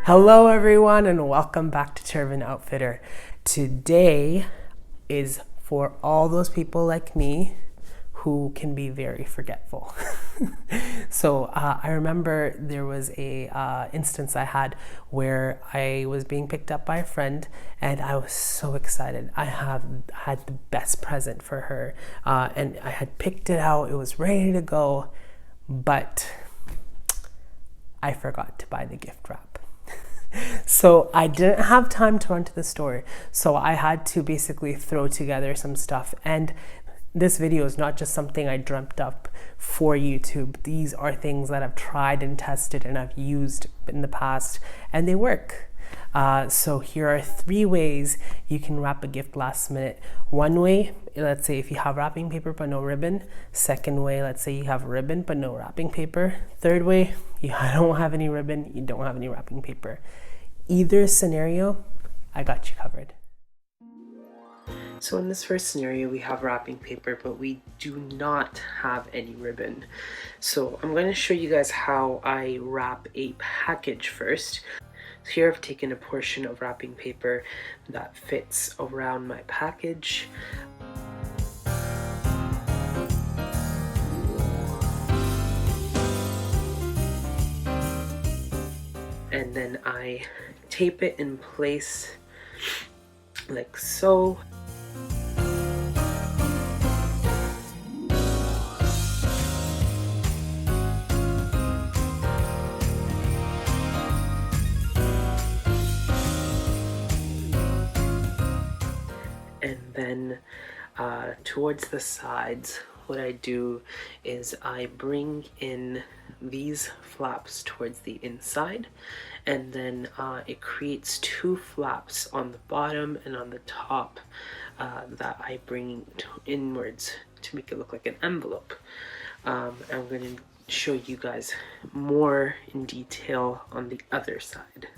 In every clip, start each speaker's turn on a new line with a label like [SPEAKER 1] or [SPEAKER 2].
[SPEAKER 1] Hello everyone and welcome back to Turban Outfitter. Today is for all those people like me who can be very forgetful. So I remember there was a instance I had where I was being picked up by a friend and I was so excited. I had the best present for her and I had picked it out. It was ready to go, but I forgot to buy the gift wrap. So I didn't have time to run to the store. So I had to basically throw together some stuff. And this video is not just something I dreamt up for YouTube. These are things that I've tried and tested and I've used in the past and they work. So here are 3 ways you can wrap a gift last minute. One way, let's say if you have wrapping paper but no ribbon. Second way, let's say you have ribbon but no wrapping paper. Third way, you don't have any ribbon, you don't have any wrapping paper. Either scenario, I got you covered. So in this first scenario, we have wrapping paper, but we do not have any ribbon. So I'm going to show you guys how I wrap a package first. So here I've taken a portion of wrapping paper that fits around my package. And then I tape it in place like so. And then towards the sides, what I do is I bring in these flaps towards the inside, and then it creates 2 flaps on the bottom and on the top that I bring inwards to make it look like an envelope. I'm going to show you guys more in detail on the other side.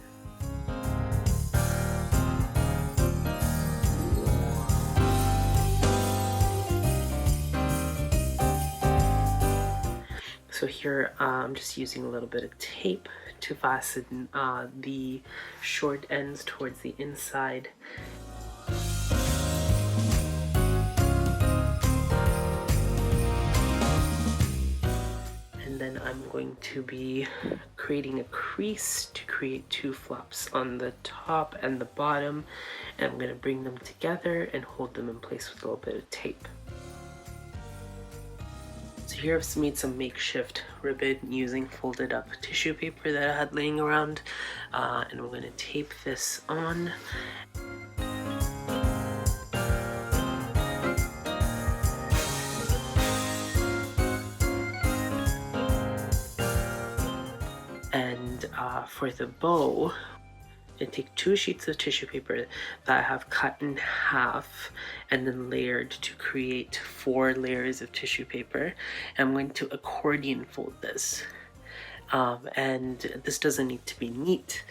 [SPEAKER 1] So here I'm just using a little bit of tape to fasten the short ends towards the inside. And then I'm going to be creating a crease to create 2 flaps on the top and the bottom. And I'm going to bring them together and hold them in place with a little bit of tape. So here I've made some makeshift ribbon using folded up tissue paper that I had laying around, and I'm going to tape this on. And for the bow, I take 2 sheets of tissue paper that I have cut in half and then layered to create 4 layers of tissue paper. I'm going to accordion fold this. And this doesn't need to be neat.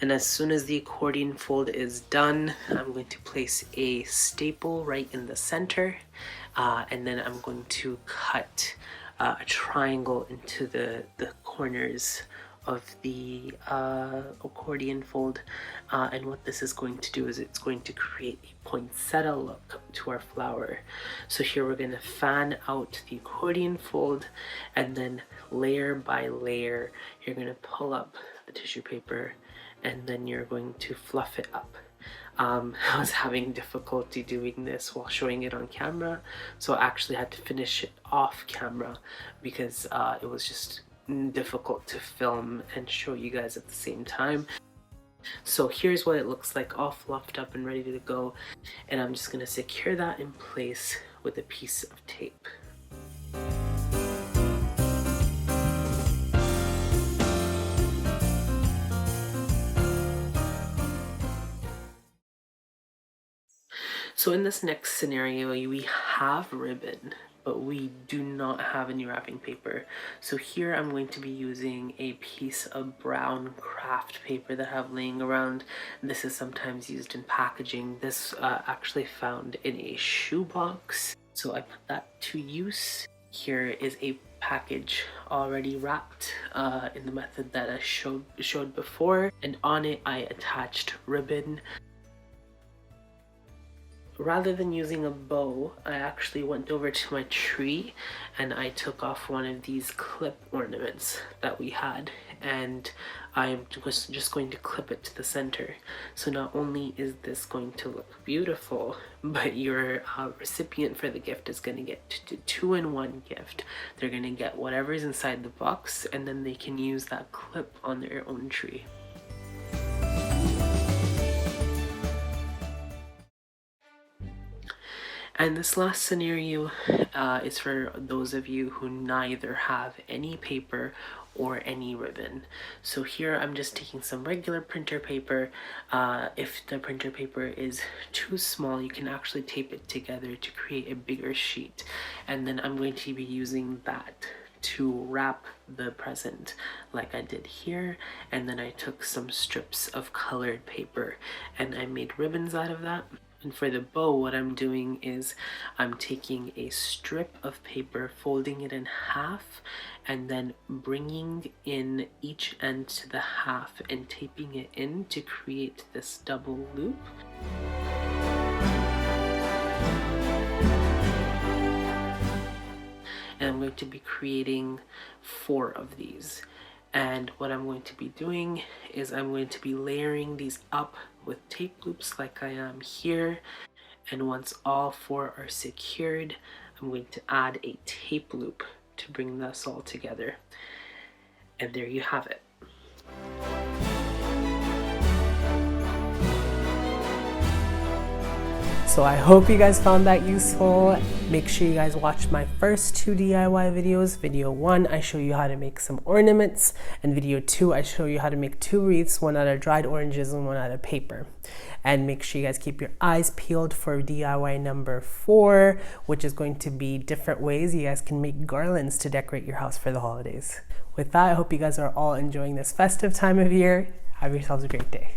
[SPEAKER 1] And as soon as the accordion fold is done, I'm going to place a staple right in the center. And then I'm going to cut a triangle into the corners of the accordion fold, and what this is going to do is it's going to create a poinsettia look to our flower. So here we're going to fan out the accordion fold, and then layer by layer you're going to pull up the tissue paper and then you're going to fluff it up. I was having difficulty doing this while showing it on camera, so I actually had to finish it off camera because it was just difficult to film and show you guys at the same time. So here's what it looks like, all fluffed up and ready to go, and I'm just going to secure that in place with a piece of tape. So in this next scenario, we have ribbon, but we do not have any wrapping paper. So here I'm going to be using a piece of brown craft paper that I have laying around. This is sometimes used in packaging. This actually found in a shoebox. So I put that to use. Here is a package already wrapped in the method that I showed before, and on it I attached ribbon. Rather than using a bow, I actually went over to my tree and I took off one of these clip ornaments that we had, and I'm just going to clip it to the center. So not only is this going to look beautiful, but your recipient for the gift is going to get a two-in-one gift. They're going to get whatever's inside the box, and then they can use that clip on their own tree. And this last scenario is for those of you who neither have any paper or any ribbon. So here I'm just taking some regular printer paper. If the printer paper is too small, you can actually tape it together to create a bigger sheet. And then I'm going to be using that to wrap the present like I did here, and then I took some strips of colored paper and I made ribbons out of that. And for the bow, what I'm doing is I'm taking a strip of paper, folding it in half, and then bringing in each end to the half and taping it in to create this double loop. And I'm going to be creating 4 of these. And what I'm going to be doing is I'm going to be layering these up with tape loops like I am here. And once all 4 are secured, I'm going to add a tape loop to bring this all together. And there you have it. So I hope you guys found that useful. Make sure you guys watch my first 2 DIY videos. Video 1, I show you how to make some ornaments, and video 2, I show you how to make 2 wreaths, one out of dried oranges and one out of paper. And make sure you guys keep your eyes peeled for DIY number 4, which is going to be different ways you guys can make garlands to decorate your house for the holidays. With that, I hope you guys are all enjoying this festive time of year. Have yourselves a great day.